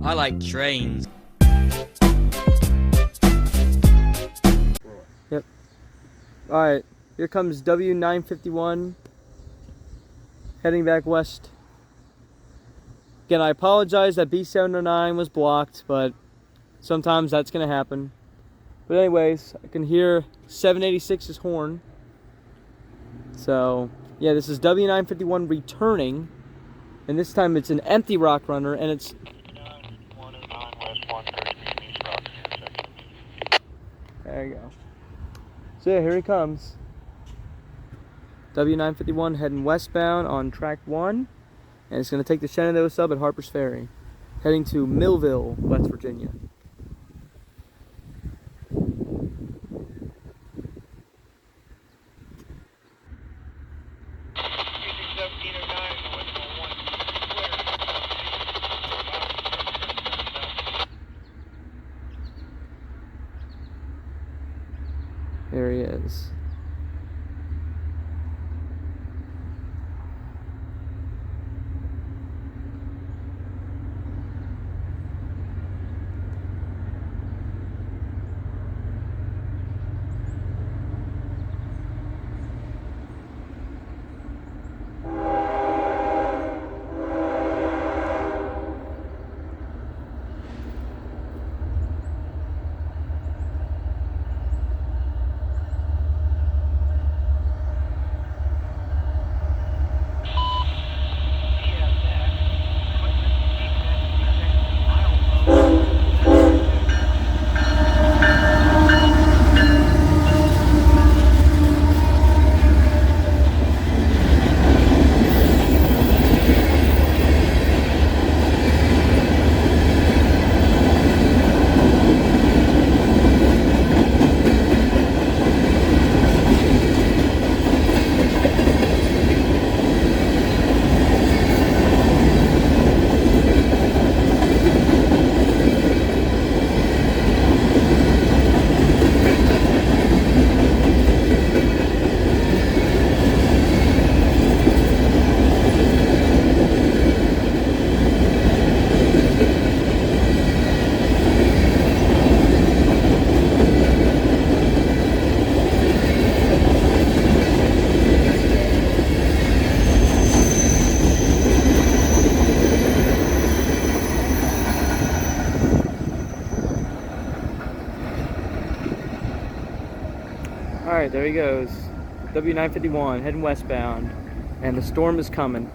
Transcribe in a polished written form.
I like trains. Yep. Alright, here comes W951 heading back west. Again, I apologize that B709 was blocked, but sometimes that's going to happen. But anyways, I can hear 786's horn. So, yeah, this is W951 returning. And this time it's an empty rock runner, and it's... There you go. So yeah, here he comes. W951 heading westbound on track 1. And it's going to take the Shenandoah sub at Harper's Ferry, heading to Millville, West Virginia. There he is. Alright, there he goes. W951 heading westbound. And the storm is coming.